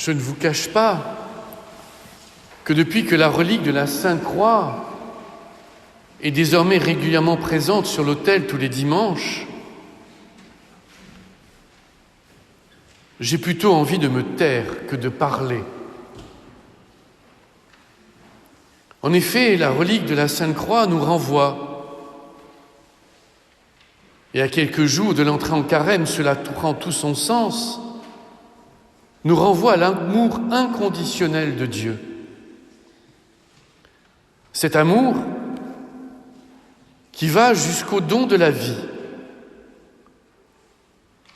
Je ne vous cache pas que depuis que la relique de la Sainte Croix est désormais régulièrement présente sur l'autel tous les dimanches, j'ai plutôt envie de me taire que de parler. En effet, la relique de la Sainte Croix nous renvoie, et à quelques jours de l'entrée en carême, cela prend tout son sens, nous renvoie à l'amour inconditionnel de Dieu. Cet amour qui va jusqu'au don de la vie.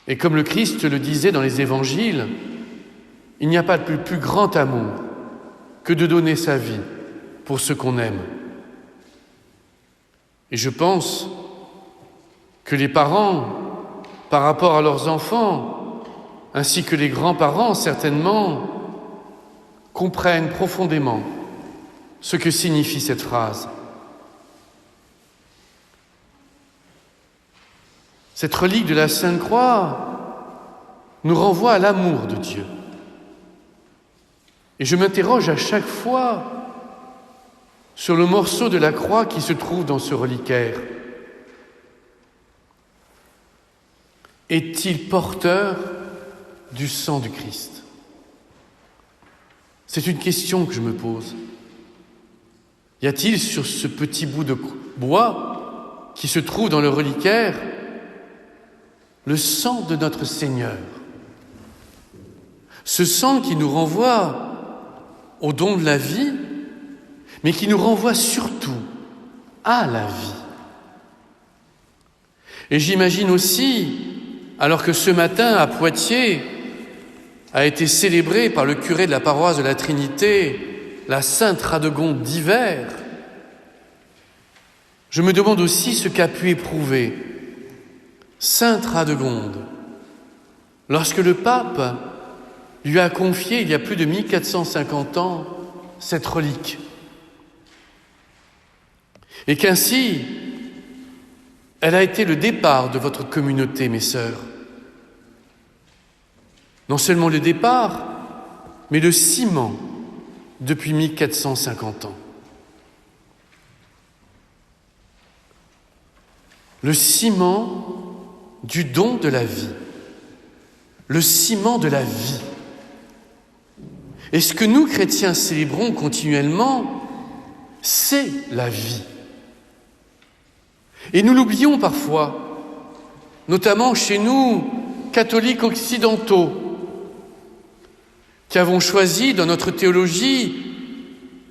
Et comme le Christ le disait dans les évangiles, il n'y a pas de plus grand amour que de donner sa vie pour ce qu'on aime. Et je pense que les parents, par rapport à leurs enfants, ainsi que les grands-parents certainement, comprennent profondément ce que signifie cette phrase. Cette relique de la Sainte Croix nous renvoie à l'amour de Dieu. Et je m'interroge à chaque fois sur le morceau de la croix qui se trouve dans ce reliquaire. Est-il porteur du sang du Christ ? C'est une question que je me pose. Y a-t-il sur ce petit bout de bois qui se trouve dans le reliquaire le sang de notre Seigneur? Ce sang qui nous renvoie au don de la vie, mais qui nous renvoie surtout à la vie. Et j'imagine aussi, alors que ce matin à Poitiers a été célébrée par le curé de la paroisse de la Trinité, la Sainte Radegonde d'hiver, je me demande aussi ce qu'a pu éprouver Sainte Radegonde lorsque le pape lui a confié, il y a plus de 1450 ans, cette relique. Et qu'ainsi, elle a été le départ de votre communauté, mes sœurs. Non seulement le départ, mais le ciment depuis 1450 ans. Le ciment du don de la vie. Le ciment de la vie. Et ce que nous, chrétiens, célébrons continuellement, c'est la vie. Et nous l'oublions parfois, notamment chez nous, catholiques occidentaux, qui avons choisi dans notre théologie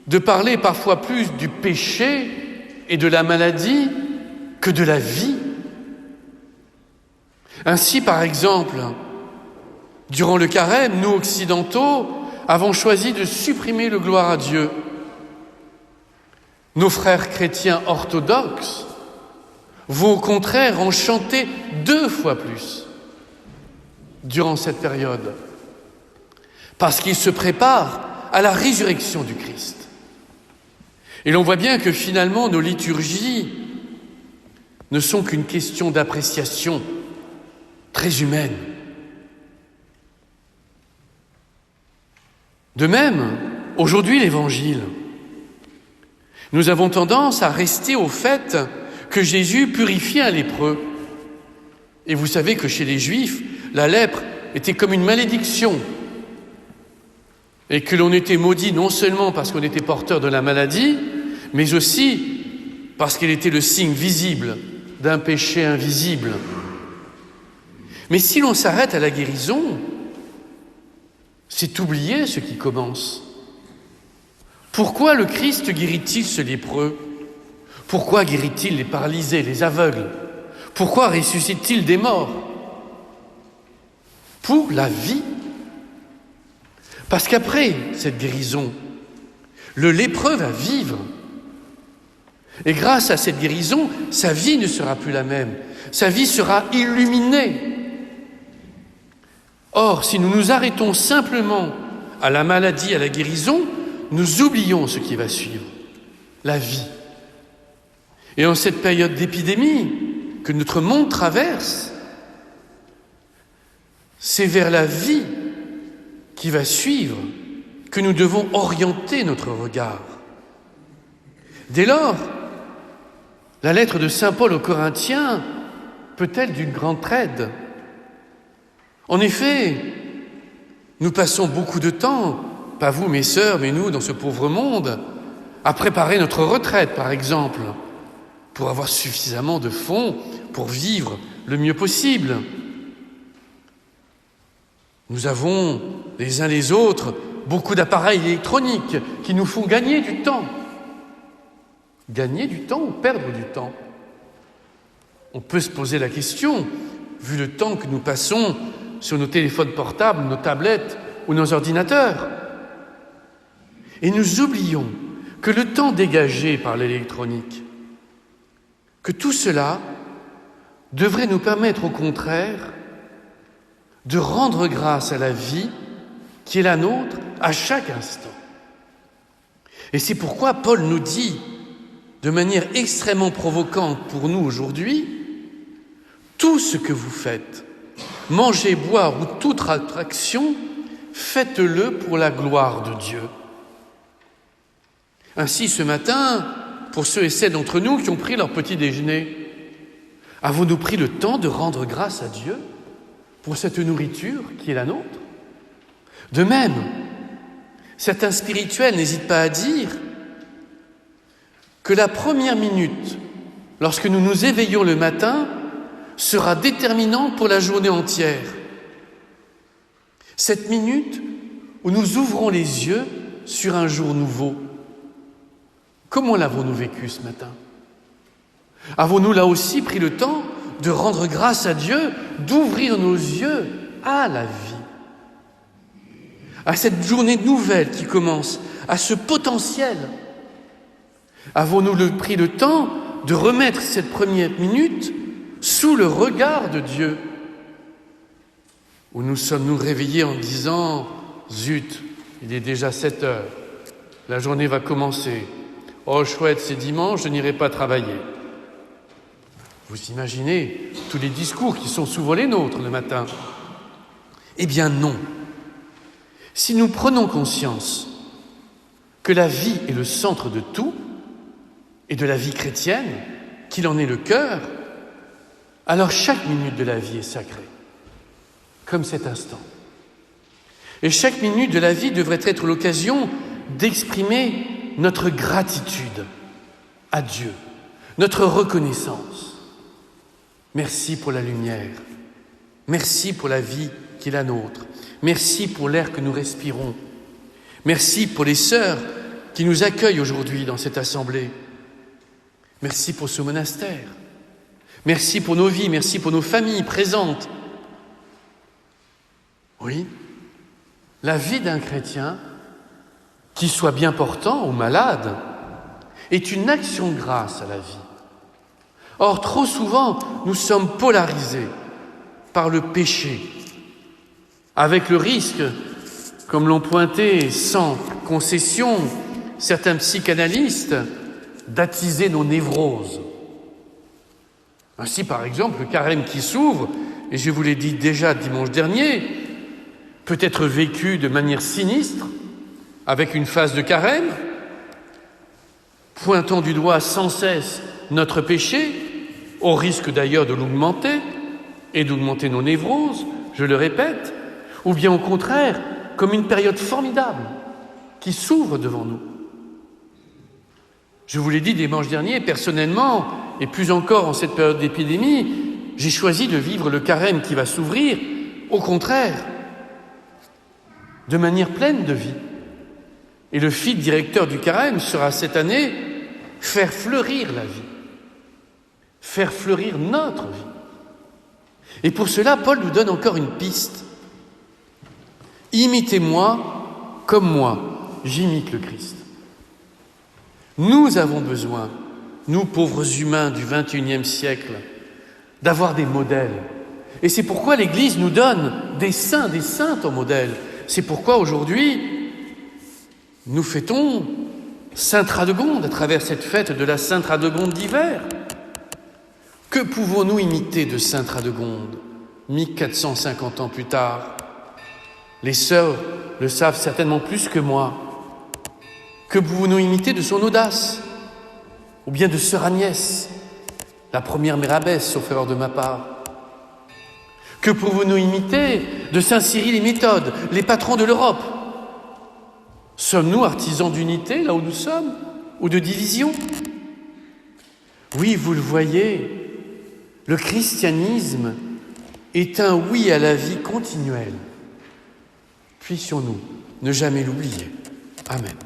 de parler parfois plus du péché et de la maladie que de la vie. Ainsi, par exemple, durant le carême, nous occidentaux avons choisi de supprimer le gloire à Dieu. Nos frères chrétiens orthodoxes vont au contraire en chanter 2 fois plus durant cette période, parce qu'ils se préparent à la résurrection du Christ. Et l'on voit bien que finalement nos liturgies ne sont qu'une question d'appréciation très humaine. De même, aujourd'hui l'Évangile, nous avons tendance à rester au fait que Jésus purifiait un lépreux. Et vous savez que chez les Juifs, la lèpre était comme une malédiction. Et que l'on était maudit non seulement parce qu'on était porteur de la maladie, mais aussi parce qu'elle était le signe visible d'un péché invisible. Mais si l'on s'arrête à la guérison, c'est oublier ce qui commence. Pourquoi le Christ guérit-il ce lépreux ? Pourquoi guérit-il les paralysés, les aveugles ? Pourquoi ressuscite-t-il des morts ? Pour la vie. Parce qu'après cette guérison, le lépreux va vivre. Et grâce à cette guérison, sa vie ne sera plus la même. Sa vie sera illuminée. Or, si nous nous arrêtons simplement à la maladie, à la guérison, nous oublions ce qui va suivre, la vie. Et en cette période d'épidémie que notre monde traverse, c'est vers la vie qui va suivre que nous devons orienter notre regard. Dès lors, la lettre de saint Paul aux Corinthiens peut-elle d'une grande aide? En effet, nous passons beaucoup de temps, pas vous mes sœurs, mais nous dans ce pauvre monde, à préparer notre retraite par exemple, pour avoir suffisamment de fonds pour vivre le mieux possible. Nous avons les uns les autres beaucoup d'appareils électroniques qui nous font gagner du temps. Gagner du temps ou perdre du temps? On peut se poser la question, vu le temps que nous passons sur nos téléphones portables, nos tablettes ou nos ordinateurs. Et nous oublions que le temps dégagé par l'électronique, que tout cela devrait nous permettre au contraire de rendre grâce à la vie qui est la nôtre à chaque instant. Et c'est pourquoi Paul nous dit, de manière extrêmement provocante pour nous aujourd'hui, tout ce que vous faites, manger, boire ou toute autre action, faites-le pour la gloire de Dieu. Ainsi, ce matin, pour ceux et celles d'entre nous qui ont pris leur petit déjeuner, avons-nous pris le temps de rendre grâce à Dieu pour cette nourriture qui est la nôtre? De même, certains spirituels n'hésitent pas à dire que la première minute, lorsque nous nous éveillons le matin, sera déterminante pour la journée entière. Cette minute où nous ouvrons les yeux sur un jour nouveau. Comment l'avons-nous vécu ce matin? Avons-nous là aussi pris le temps de rendre grâce à Dieu, d'ouvrir nos yeux à la vie, à cette journée nouvelle qui commence, à ce potentiel? Avons-nous pris le temps de remettre cette première minute sous le regard de Dieu? Ou nous sommes-nous réveillés en disant « Zut, il est déjà 7 heures, la journée va commencer. Oh chouette, c'est dimanche, je n'irai pas travailler. » Vous imaginez tous les discours qui sont souvent les nôtres le matin? Eh bien non. Si nous prenons conscience que la vie est le centre de tout, et de la vie chrétienne, qu'il en est le cœur, alors chaque minute de la vie est sacrée, comme cet instant. Et chaque minute de la vie devrait être l'occasion d'exprimer notre gratitude à Dieu, notre reconnaissance. Merci pour la lumière, merci pour la vie qui est la nôtre, merci pour l'air que nous respirons, merci pour les sœurs qui nous accueillent aujourd'hui dans cette assemblée. Merci pour ce monastère. Merci pour nos vies, merci pour nos familles présentes. Oui, la vie d'un chrétien, qu'il soit bien portant ou malade, est une action de grâce à la vie. Or, trop souvent, nous sommes polarisés par le péché, avec le risque, comme l'ont pointé sans concession certains psychanalystes, d'attiser nos névroses. Ainsi, par exemple, le carême qui s'ouvre, et je vous l'ai dit déjà dimanche dernier, peut être vécu de manière sinistre, avec une phase de carême, pointant du doigt sans cesse notre péché, au risque d'ailleurs de l'augmenter, et d'augmenter nos névroses, je le répète, ou bien au contraire, comme une période formidable qui s'ouvre devant nous. Je vous l'ai dit dimanche dernier, personnellement, et plus encore en cette période d'épidémie, j'ai choisi de vivre le carême qui va s'ouvrir, au contraire, de manière pleine de vie. Et le fil directeur du carême sera cette année faire fleurir la vie, faire fleurir notre vie. Et pour cela, Paul nous donne encore une piste. Imitez-moi comme moi, j'imite le Christ. Nous avons besoin, nous pauvres humains du XXIe siècle, d'avoir des modèles. Et c'est pourquoi l'Église nous donne des saints, des saintes en modèle. C'est pourquoi aujourd'hui, nous fêtons Sainte Radegonde à travers cette fête de la Sainte Radegonde d'hiver. Que pouvons-nous imiter de Sainte Radegonde, 1450 ans plus tard? Les sœurs le savent certainement plus que moi. Que pouvons-nous imiter de son audace? Ou bien de sœur Agnès, la première mère abbesse, sauf erreur de ma part? Que pouvons-nous imiter de saint Cyril et Méthode, les patrons de l'Europe? Sommes-nous artisans d'unité là où nous sommes, ou de division? Oui, vous le voyez, le christianisme est un oui à la vie continuelle. Puissions-nous ne jamais l'oublier. Amen.